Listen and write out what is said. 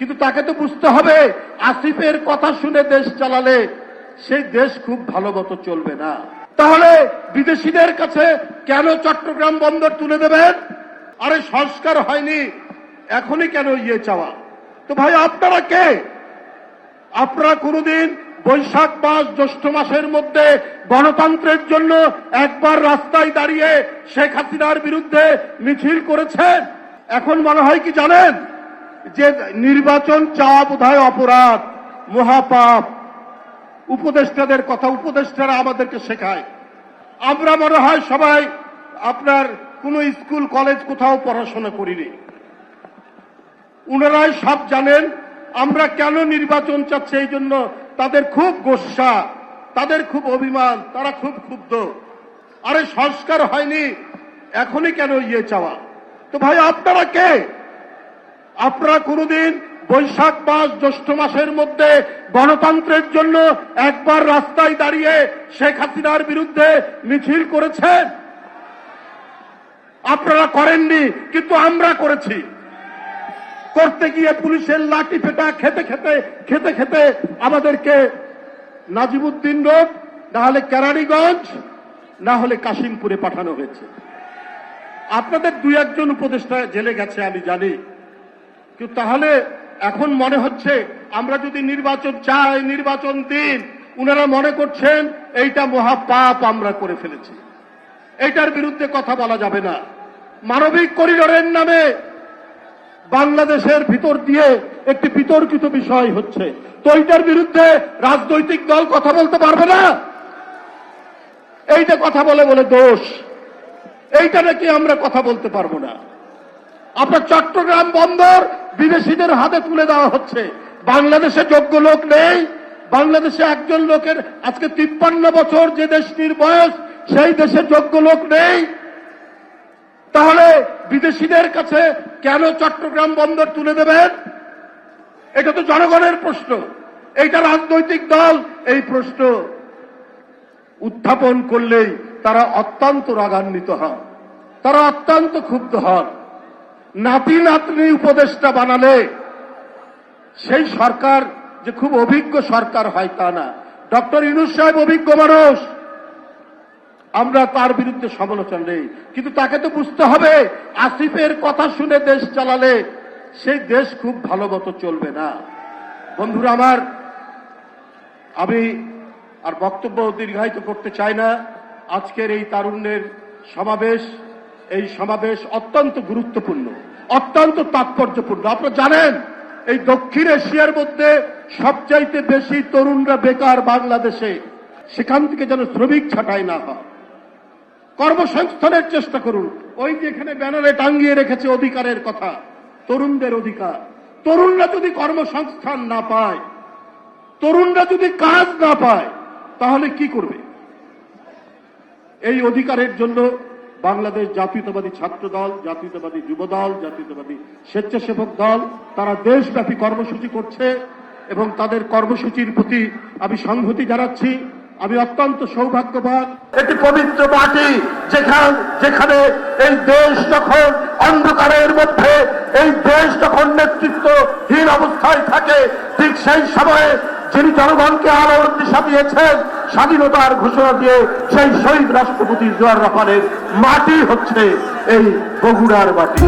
কিন্তু তাকে তো বুঝতে হবে আসিফের কথা শুনে দেশ চালালে সেই দেশ খুব ভালো মতো চলবে না। তাহলে বিদেশিদের কাছে কেন চট্টগ্রাম বন্দর তুলে দেবেন? আরে সংস্কার হয়নি, এখনই কেন চাওয়া? তো ভাই আপনারা কে? আপনারা কোনদিন বৈশাখ মাস জ্যৈষ্ঠ মাসের মধ্যে গণতন্ত্রের জন্য একবার রাস্তায় দাঁড়িয়ে শেখ হাসিনার বিরুদ্ধে মিছিল করেছেন? এখন মনে হয় কি জানেন যে নির্বাচন চাওয়া বোধহয় অপরাধ, মহাপাপ। উপদেষ্টাদের কথা উপদেষ্টারা আমাদেরকে শেখায়। আমরা মনে হয় সবাই আপনার কোন স্কুল কলেজ কোথাও পড়াশোনা করিনি। উনারাই সব জানেন আমরা কেন নির্বাচন চাচ্ছি। এই জন্য তাদের খুব গোস্বা, তাদের খুব অভিমান, তারা খুব ক্ষুব্ধ। আরে সংস্কার হয়নি, এখনই কেন চাওয়া? তো ভাই আপনারা কে? আপনারা কোনদিন বৈশাখ মাস জ্যৈষ্ঠ মাসের মধ্যে গণতন্ত্রের জন্য একবার রাস্তায় দাঁড়িয়ে শেখ হাসিনার বিরুদ্ধে মিছিল করেছেন? আপনারা করেননি, কিন্তু আমরা করেছি। করতে গিয়ে পুলিশের লাঠি পেটা খেতে খেতে আমাদেরকে নাজিমুদ্দিন রোড, না হলে কেরানীগঞ্জ, না হলে কাশিমপুরে পাঠানো হয়েছে। আপনাদের দুই একজন উপদেষ্টা জেলে গেছে আমি জানি, কিন্তু তাহলে এখন মনে হচ্ছে আমরা যদি নির্বাচন চাই, নির্বাচন দিন, উনারা মনে করছেন এইটা মহাপাপ আমরা করে ফেলেছি, এইটার বিরুদ্ধে কথা বলা যাবে না। মানবিক করিডোরের নামে বাংলাদেশের ভিতর দিয়ে একটি বিতর্কিত বিষয় হচ্ছে, তো এইটার বিরুদ্ধে রাজনৈতিক দল কথা বলতে পারবে না। এইটা কথা বলে দোষ, এইটা নাকি আমরা কথা বলতে পারবো না। আপনার চট্টগ্রাম বন্দর বিদেশিদের হাতে তুলে দেওয়া হচ্ছে। বাংলাদেশে যোগ্য লোক নেই। বাংলাদেশে একজন লোকের আজকে 53 বছর যে দেশটির বয়স, সেই দেশে যোগ্য লোক নেই। তাহলে বিদেশিদের কাছে কেন চট্টগ্রাম বন্দর তুলে দেবেন? এটা তো জনগণের প্রশ্ন। এইটা রাজনৈতিক দল এই প্রশ্ন উত্থাপন করলেই তারা অত্যন্ত রাগান্বিত হন, তারা অত্যন্ত ক্ষুব্ধ হন। নাতি নাতনি উপদেষ্টা বানালে সেই সরকার যে খুব অভিজ্ঞ সরকার হয় তা না। ডক্টর ইউনূস সাহেব অভিজ্ঞ মানুষ, আমরা তার বিরুদ্ধে সমালোচনা নেই, কিন্তু তাকে তো বুঝতে হবে আসিফের কথা শুনে দেশ চালালে সেই দেশ খুব ভালো মতো চলবে না। বন্ধুরা আমার, আমি আর বক্তব্য দীর্ঘায়িত করতে চাই না। আজকের এই তারুণ্যের সমাবেশ, এই সমাবেশ অত্যন্ত গুরুত্বপূর্ণ, অত্যন্ত তাৎপর্যপূর্ণ। আপনারা জানেন এই দক্ষিণ এশিয়ার মধ্যে সবচাইতে বেশি তরুণরা বেকার বাংলাদেশে। সেখান থেকে যেন শ্রমিক ছাঁটাই না হয়, কর্মসংস্থানের চেষ্টা করুন। ওই যে এখানে ব্যানারে টাঙ্গিয়ে রেখেছে অধিকারের কথা, তরুণদের অধিকার। তরুণরা যদি কর্মসংস্থান না পায়, তরুণরা যদি কাজ না পায়, তাহলে কি করবে? এই অধিকারের জন্য বাংলাদেশ জাতীয়তাবাদী ছাত্র দল, জাতীয়তাবাদী যুব দল, জাতীয়তাবাদী স্বেচ্ছাসেবক দল তারা দেশব্যাপী কর্মসূচি করছে এবং তাদের কর্মসূচির প্রতি আমি সংহতি জানাচ্ছি। আমি অত্যন্ত সৌভাগ্যবান, একটি পবিত্র মাটি যেখানে এই দেশ যখন অন্ধকারের মধ্যে, এই দেশ যখন নেতৃত্বহীন অবস্থায় থাকে, ঠিক সেই সময়ে যিনি জনগণকে আলোর দিশা দিয়েছেন, স্বাধীনতার ঘোষণা দিয়ে সেই শহীদ রাষ্ট্রপতি জিয়াউর রহমানের মাটি হচ্ছে এই বগুড়ার মাটি।